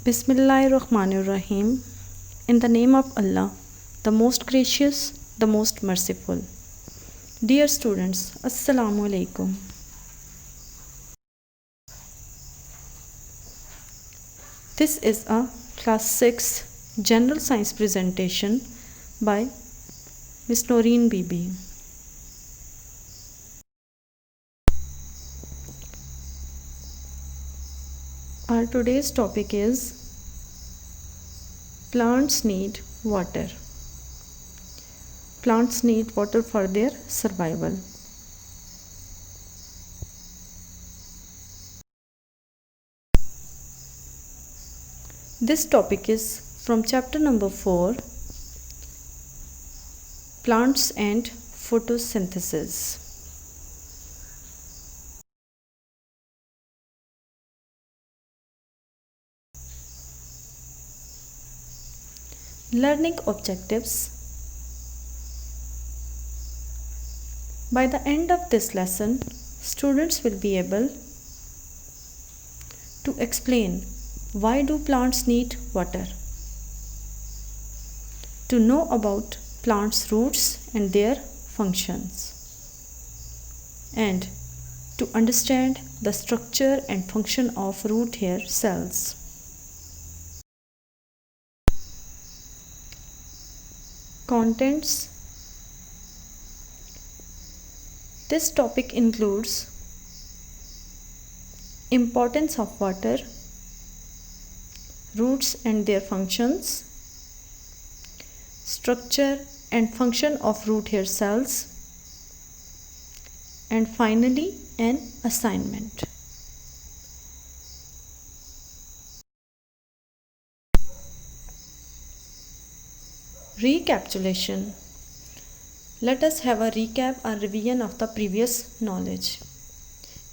Bismillahirrahmanirrahim. In the name of Allah, the most gracious, the most merciful. Dear students, Assalamu alaikum. This is a class 6 general science presentation by Miss Noreen Bibi. Our today's topic is plants need water. Plants need water for their survival. This topic is from chapter number 4, Plants and Photosynthesis. Learning objectives. By the end of this lesson, students will be able to explain why do plants need water, to know about plants' roots and their functions, and to understand the structure and function of root hair cells. Contents. This topic includes importance of water, roots and their functions, structure and function of root hair cells, and finally an assignment. Recapitulation. Let us have a recap and revision of the previous knowledge.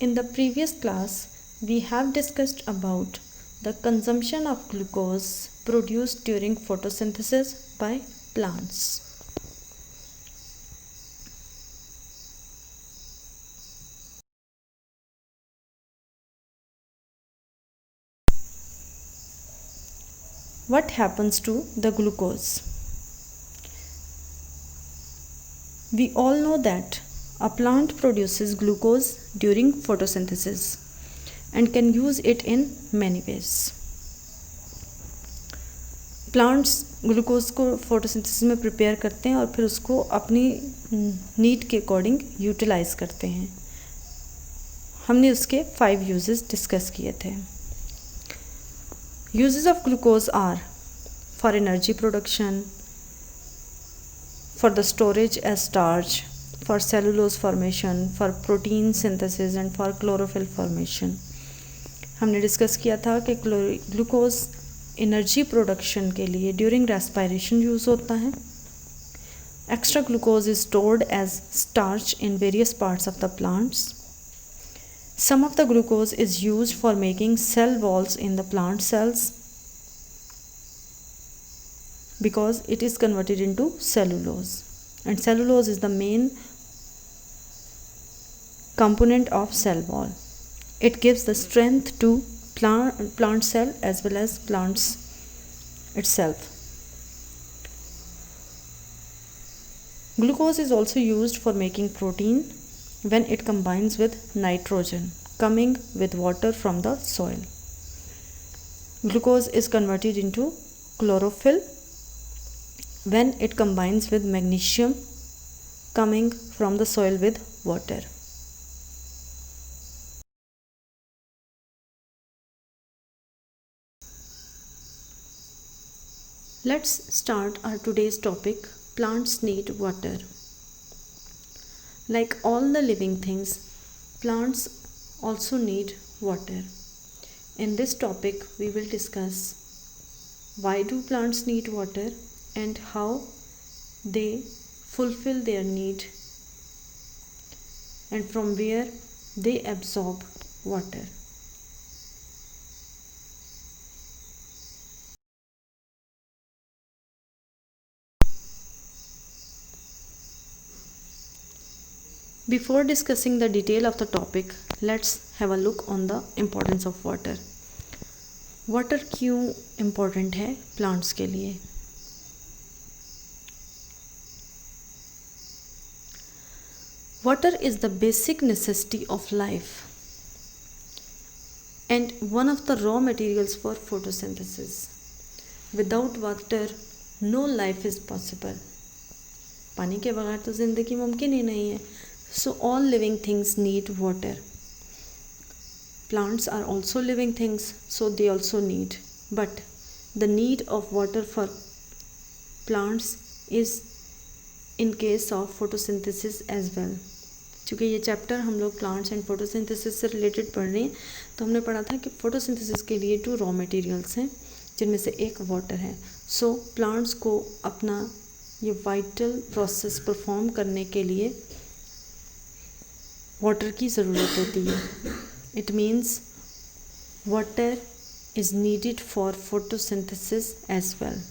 In the previous class, we have discussed about the consumption of glucose produced during photosynthesis by plants. What happens to the glucose? We all know that a plant produces glucose during photosynthesis and can use it in many ways. Plants glucose को photosynthesis में prepare करते हैं और फिर उसको अपनी need के according utilise करते हैं. हमने उसके 5 यूजेस डिस्कस किए थे. Uses of glucose are for energy production, for the storage as starch, for cellulose formation, for protein synthesis and for chlorophyll formation. हमने डिस्कस किया था कि ग्लूकोज एनर्जी प्रोडक्शन के लिए ड्यूरिंग रेस्पिरेशन यूज़ होता है. Extra glucose is stored as starch in various parts of the plants. Some of the glucose is used for making cell walls in the plant cells because it is converted into cellulose, and cellulose is the main component of cell wall. It gives the strength to plant cell as well as plants itself. Glucose is also used for making protein when it combines with nitrogen coming with water from the soil. Glucose is converted into chlorophyll when it combines with magnesium coming from the soil with water. Let's start our today's topic. Plants need water. Like all the living things, plants also need water. In this topic, we will discuss why do plants need water and how they fulfill their need and from where they absorb water. Before discussing the detail of the topic, let's have a look on the importance of water. Water क्यों important है plants के लिए? Water is the basic necessity of life and one of the raw materials for photosynthesis. Without water, no life is possible. पानी के बगैर तो ज़िंदगी मुमकिन ही नहीं है. So all living things need water. Plants are also living things, so they also need. But the need of water for plants is in case of photosynthesis as well. क्योंकि ये चैप्टर हम लोग प्लांट्स एंड फोटोसिंथेसिस से related पढ़ रहे हैं, तो हमने पढ़ा था कि फोटोसिंथेसिस के लिए 2 रॉ मटेरियल्स हैं जिनमें से एक वाटर है. सो प्लांट्स को अपना ये वाइटल प्रोसेस परफॉर्म करने के लिए वाटर की ज़रूरत होती है. It means water is needed for photosynthesis as well.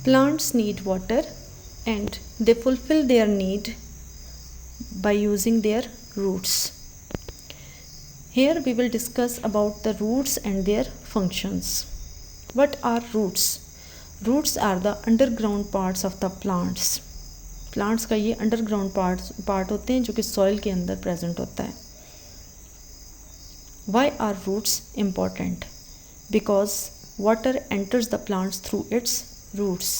Plants need water and they fulfill their need by using their roots. Here we will discuss about the roots and their functions. What are roots? Roots are the underground parts of the plants. Plants का ये underground part होते हैं जो कि soil के अंदर present होता है. Why are roots important? Because water enters the plants through its roots.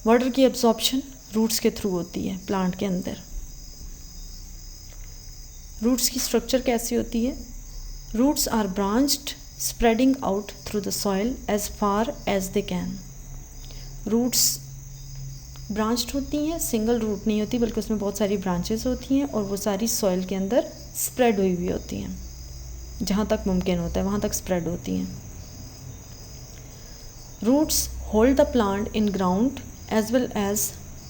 Water की एब्जॉर्प्शन रूट्स के थ्रू होती है प्लांट के अंदर. रूट्स की स्ट्रक्चर कैसी होती है? Roots are branched spreading out through the soil as far as they can. Roots branched होती हैं, सिंगल रूट नहीं होती बल्कि उसमें बहुत सारी ब्रांचेस होती हैं और वो सारी सॉइल के अंदर स्प्रेड हुई हुई होती हैं. जहाँ तक मुमकिन होता है वहाँ तक स्प्रेड होती हैं. Roots hold the plant in ground as well as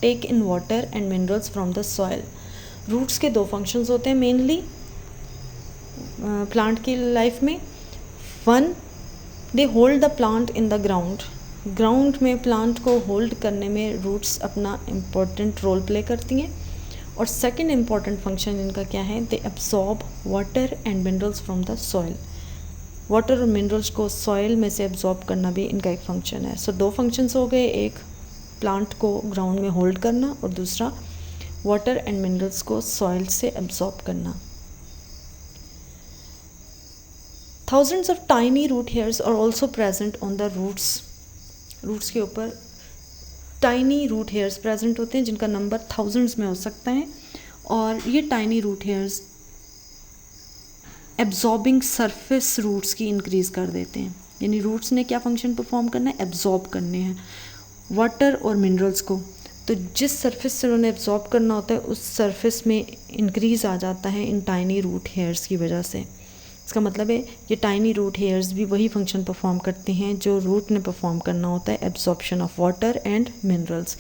take in water and minerals from the soil. Roots के 2 functions होते हैं मेनली प्लांट की लाइफ में. 1, they hold the plant in the ground. Ground में plant को hold करने में roots अपना इम्पोर्टेंट रोल प्ले करती हैं. और सेकेंड इम्पॉर्टेंट फंक्शन इनका क्या है? They absorb water and minerals from the soil. Water और मिनरल्स को सॉइल में से एब्जॉर्ब करना भी इनका एक फंक्शन है. सो 2 फंक्शंस हो गए, एक प्लांट को ग्राउंड में होल्ड करना और दूसरा वाटर एंड मिनरल्स को सॉइल से एब्जॉर्ब करना. Thousands of tiny root hairs are also present on the roots. Roots के ऊपर टाइनी रूट हेयर्स प्रेजेंट होते हैं जिनका नंबर थाउजेंड्स में हो सकता है. और ये tiny root hairs absorbing surface roots की इंक्रीज़ कर देते हैं. यानी रूट्स ने क्या फंक्शन परफॉर्म करना है? एब्जॉर्ब करने हैं वाटर और मिनरल्स को. तो जिस सरफेस से उन्होंने एब्जॉर्ब करना होता है उस सरफेस में इंक्रीज़ आ जाता है इन टाइनी रूट हेयर्स की वजह से. इसका मतलब है ये टाइनी रूट हेयर्स भी वही फंक्शन परफॉर्म करते हैं जो रूट ने परफॉर्म करना होता है, absorption of water and minerals.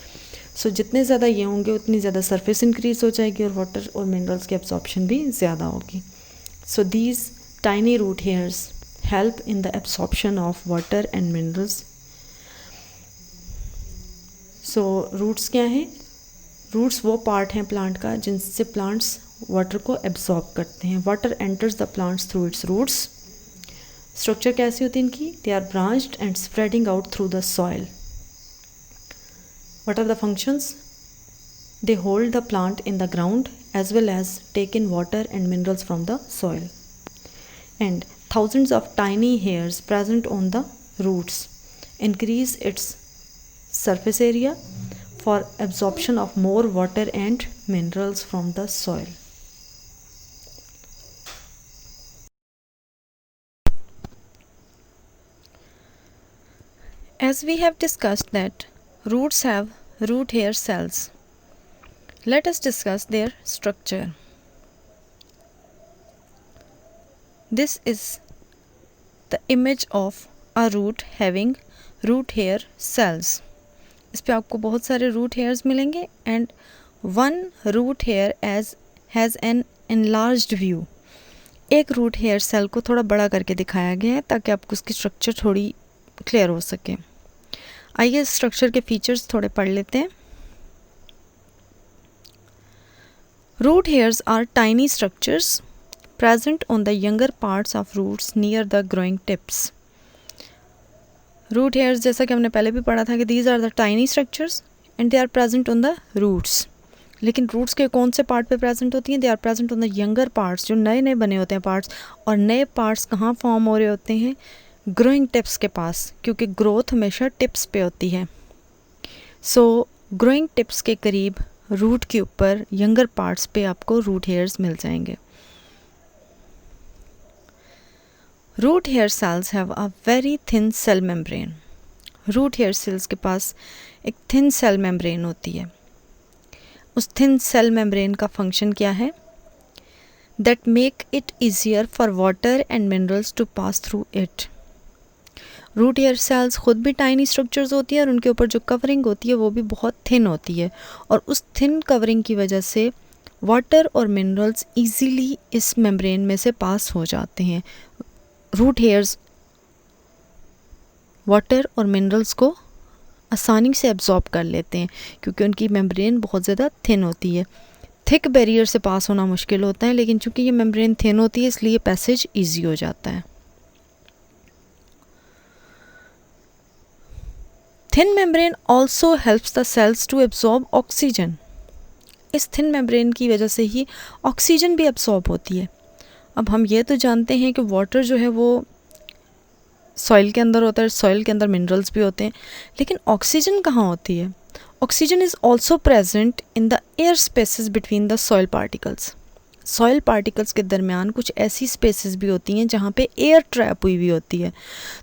So जितने ज़्यादा ये होंगे उतनी ज़्यादा सरफेस इंक्रीज़ हो जाएगी और वाटर और मिनरल्स की एब्जॉर्प्शन भी ज़्यादा होगी. So these tiny root hairs help in the absorption of water and minerals. So roots क्या हैं? Roots वो पार्ट हैं प्लांट का जिनसे प्लांट्स वाटर को एब्जॉर्ब करते हैं. Water enters the plants through its roots. Structure कैसी होती है इनकी? They are branched and spreading out through the soil. What are the functions? They hold the plant in the ground as well as take in water and minerals from the soil. And thousands of tiny hairs present on the roots increase its surface area for absorption of more water and minerals from the soil. As we have discussed that roots have root hair cells, let us discuss their structure. This is the image of a root having root hair cells. इस पे आपको बहुत सारे root hairs मिलेंगे and one root hair has an enlarged view. एक root hair cell को थोड़ा बड़ा करके दिखाया गया है ताकि आपको उसकी structure थोड़ी clear हो सके. आइए इस structure के features थोड़े पढ़ लेते हैं. Root hairs are tiny structures present on the younger parts of roots near the growing tips. Root hairs, जैसा कि हमने पहले भी पढ़ा था कि these are the tiny structures and they are present on the roots. लेकिन रूट्स के कौन से पार्ट पे प्रेजेंट होती हैं? They are present on the younger parts, जो नए नए बने होते हैं पार्ट्स. और नए पार्ट्स कहाँ फॉर्म हो रहे होते हैं? ग्रोइंग टिप्स के पास, क्योंकि ग्रोथ हमेशा टिप्स पे होती है. सो ग्रोइंग टिप्स के करीब रूट के ऊपर यंगर पार्ट्स पे आपको रूट हेयर्स मिल जाएंगे. Root hair cells have a very thin cell membrane. Root hair cells के पास एक थिन सेल मेम्ब्रेन होती है. उस थिन सेल मेम्ब्रेन का फंक्शन क्या है? That make it easier for water and minerals to pass through it. Root hair cells खुद भी टाइनी स्ट्रक्चर्स होती है और उनके ऊपर जो कवरिंग होती है वो भी बहुत थिन होती है, और उस थिन कवरिंग की वजह से वाटर और मिनरल्स इजीली इस मेम्ब्रेन में से पास हो जाते हैं. रूट हेयर्स वाटर और मिनरल्स को आसानी से एब्जॉर्ब कर लेते हैं क्योंकि उनकी मेम्ब्रेन बहुत ज़्यादा थिन होती है. थिक बैरियर से पास होना मुश्किल होता है, लेकिन चूंकि ये मेम्ब्रेन थिन होती है इसलिए पैसेज ईजी हो जाता है. Thin membrane also helps the cells to absorb oxygen. इस थिन मेम्ब्रेन की वजह से ही ऑक्सीजन भी एब्जॉर्ब होती है. अब हम ये तो जानते हैं कि वाटर जो है वो सॉइल के अंदर होता है, सॉइल के अंदर मिनरल्स भी होते हैं, लेकिन ऑक्सीजन कहाँ होती है? Oxygen is also present in the air spaces between the soil particles. Soil particles के दरमियान कुछ ऐसी स्पेसेस भी होती हैं जहाँ पे एयर ट्रैप हुई हुई होती है.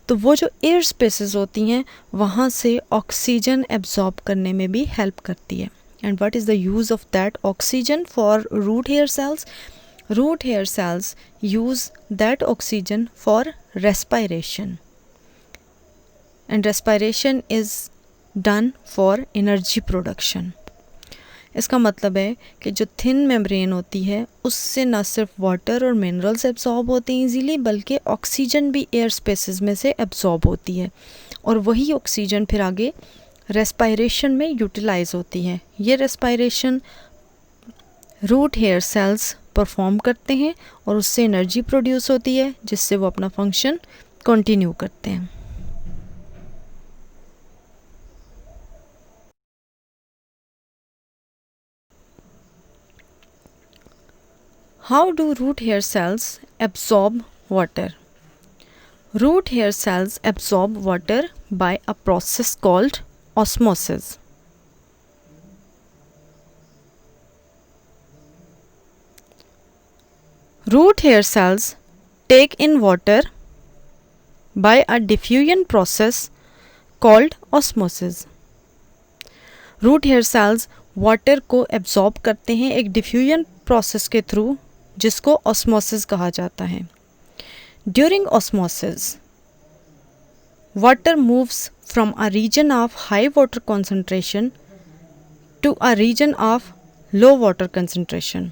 तो वो जो एयर स्पेसेस होती हैं वहाँ से ऑक्सीजन एब्जॉर्ब करने में भी हेल्प करती है. And what is the use of that oxygen for root hair cells? Root hair cells use that oxygen for respiration, and respiration is done for energy production. इसका मतलब है कि जो थिन मेम्ब्रेन होती है उससे न सिर्फ वाटर और मिनरल्स एब्जॉर्ब होते हैं इजीली, बल्कि ऑक्सीजन भी एयर स्पेसेस में से एब्जॉर्ब होती है, और वही ऑक्सीजन फिर आगे रेस्पायरेशन में यूटिलाइज होती है. ये respiration root hair cells perform करते हैं और उससे एनर्जी प्रोड्यूस होती है जिससे वो अपना फंक्शन कंटिन्यू करते हैं. How do root hair cells absorb water? Root hair cells absorb water by a process called osmosis. Root hair cells take in water by a diffusion process called osmosis. Root hair cells water को absorb करते हैं एक diffusion process के through जिसको osmosis कहा जाता है. During osmosis water moves from a region of high water concentration to a region of low water concentration.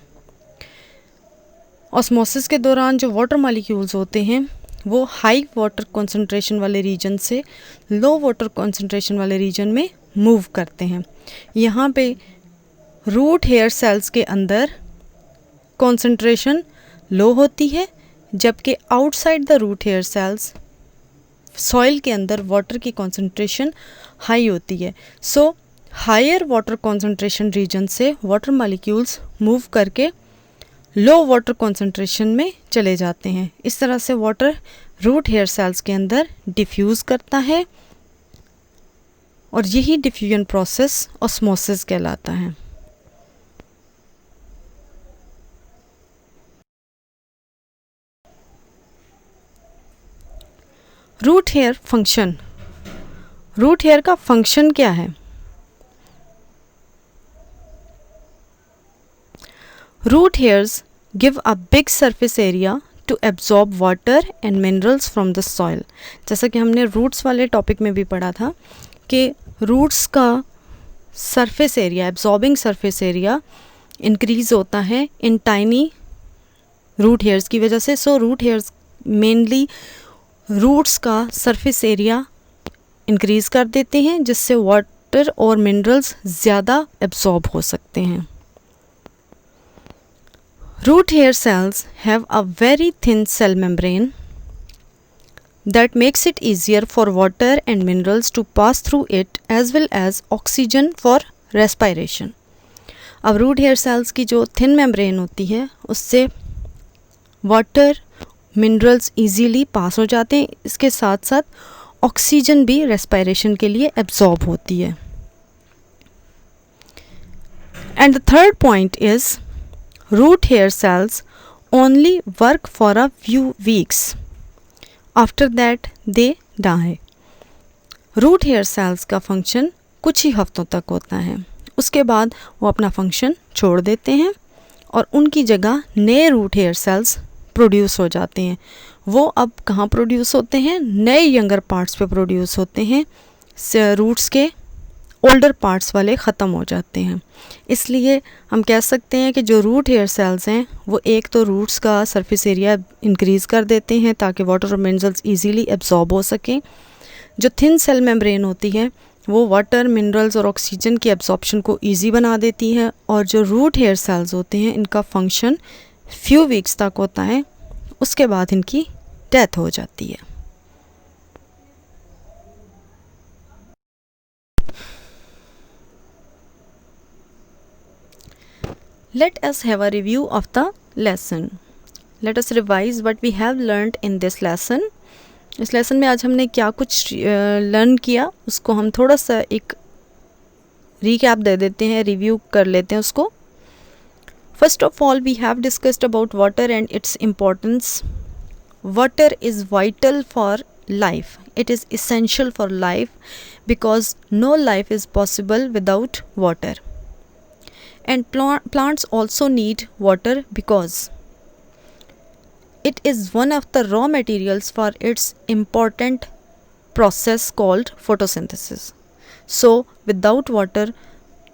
Osmosis के दौरान जो वाटर मॉलिक्यूल्स होते हैं वो हाई वाटर कंसंट्रेशन वाले रीजन से लो वाटर कंसंट्रेशन वाले रीजन में मूव करते हैं. यहाँ पे रूट हेयर सेल्स के अंदर कंसंट्रेशन लो होती है, जबकि outside the root hair cells soil के अंदर वाटर की कंसंट्रेशन हाई होती है. So higher water concentration region से वाटर मॉलिक्यूल्स मूव करके लो वाटर कंसंट्रेशन में चले जाते हैं. इस तरह से वाटर रूट हेयर सेल्स के अंदर डिफ्यूज़ करता है और यही डिफ्यूजन प्रोसेस ऑस्मोसिस कहलाता है. Root hair function. Root hair का फंक्शन क्या है? Root hairs give a big surface area to absorb water and minerals from the soil. जैसा कि हमने रूट्स वाले टॉपिक में भी पढ़ा था कि रूट्स का surface area, absorbing surface area increase होता है इन टाइनी रूट हेयर्स की वजह से. So root hairs mainly roots का सरफेस एरिया इंक्रीज़ कर देते हैं जिससे वाटर और मिनरल्स ज़्यादा एब्जॉर्ब हो सकते हैं. Root hair cells have a very thin cell membrane that makes it easier for water and minerals to pass through it as well as oxygen for respiration. अब रूट हेयर सेल्स की जो thin membrane होती है उससे water minerals easily pass हो जाते हैं, इसके साथ साथ ऑक्सीजन भी रेस्पिरेशन के लिए एब्जॉर्ब होती है. And the third point is root hair cells only work for a few weeks. After that they die. Root hair cells का फंक्शन कुछ ही हफ्तों तक होता है, उसके बाद वो अपना फंक्शन छोड़ देते हैं और उनकी जगह नए रूट हेयर सेल्स प्रोड्यूस हो जाते हैं. वो अब कहाँ प्रोड्यूस होते हैं? नए यंगर पार्ट्स पे प्रोड्यूस होते हैं. रूट्स के ओल्डर पार्ट्स वाले ख़त्म हो जाते हैं. इसलिए हम कह सकते हैं कि जो रूट हेयर सेल्स हैं वो एक तो रूट्स का सरफेस एरिया इंक्रीज़ कर देते हैं ताकि वाटर और मिनरल्स इजीली एब्जॉर्ब हो सकें. जो थिन सेल मेम्ब्रेन होती है वो वाटर, मिनरल्स और ऑक्सीजन की एब्जॉर्प्शन को ईजी बना देती है. और जो रूट हेयर सेल्स होते हैं इनका फंक्शन फ्यू वीक्स तक होता है, उसके बाद इनकी डेथ हो जाती है. Let us have a review of the lesson. Let us revise what we have learned in this lesson. इस लेसन में आज हमने क्या कुछ लर्न किया उसको हम थोड़ा सा एक रिकैप दे देते हैं, रिव्यू कर लेते हैं उसको. First of all, we have discussed about water and its importance. Water is vital for life. It is essential for life because no life is possible without water. And plants also need water because it is one of the raw materials for its important process called photosynthesis. So without water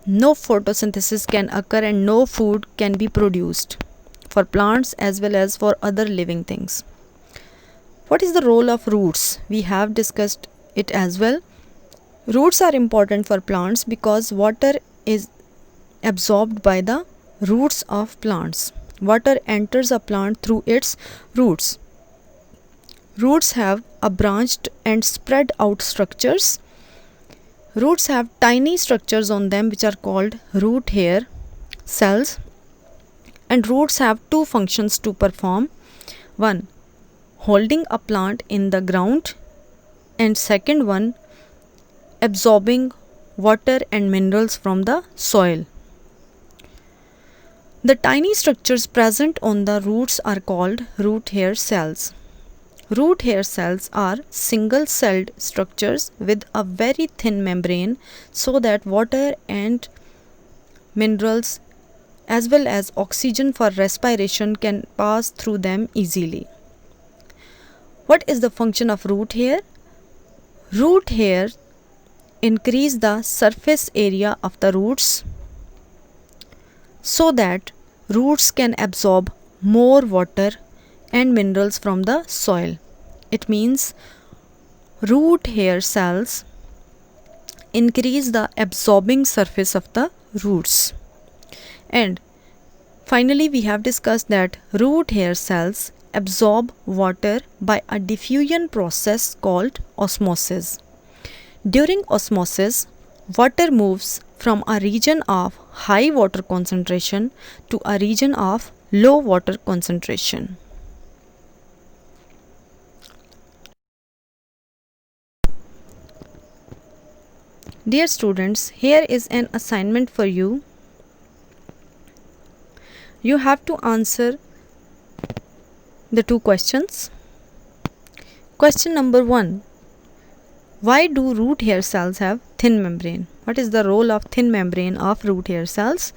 no photosynthesis can occur and no food can be produced for plants as well as for other living things. What is the role of roots? We have discussed it as well. Roots are important for plants because water is absorbed by the roots of plants. Water enters a plant through its roots. Roots have a branched and spread out structures. Roots have tiny structures on them which are called root hair cells. And roots have two functions to perform. One, holding a plant in the ground, and second one, absorbing water and minerals from the soil. The tiny structures present on the roots are called root hair cells. Root hair cells are single-celled structures with a very thin membrane so that water and minerals as well as oxygen for respiration can pass through them easily. What is the function of root hair? Root hair increase the surface area of the roots so that roots can absorb more water and minerals from the soil. It means root hair cells increase the absorbing surface of the roots. And finally we have discussed that root hair cells absorb water by a diffusion process called osmosis. During osmosis, water moves from a region of high water concentration to a region of low water concentration. Dear students, here is an assignment for you. You have to answer the two questions. Question number 1. Why do root hair cells have thin membrane? What is the role of thin membrane of root hair cells?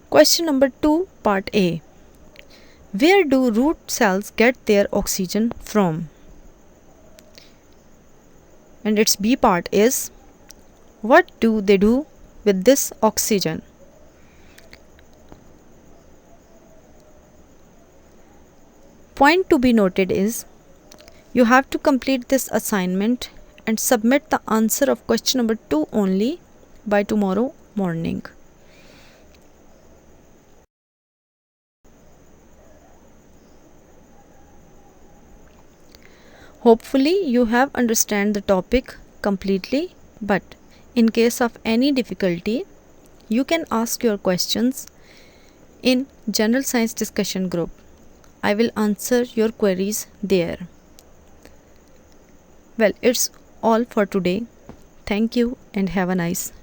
Question number 2, part A. Where do root cells get their oxygen from? And its B part is, what do they do with this oxygen? Point to be noted is, you have to complete this assignment and submit the answer of question number 2 only by tomorrow morning. Hopefully you have understand the topic completely, but in case of any difficulty, you can ask your questions in General Science discussion group. I will answer your queries there. Well, it's all for today. Thank you and have a nice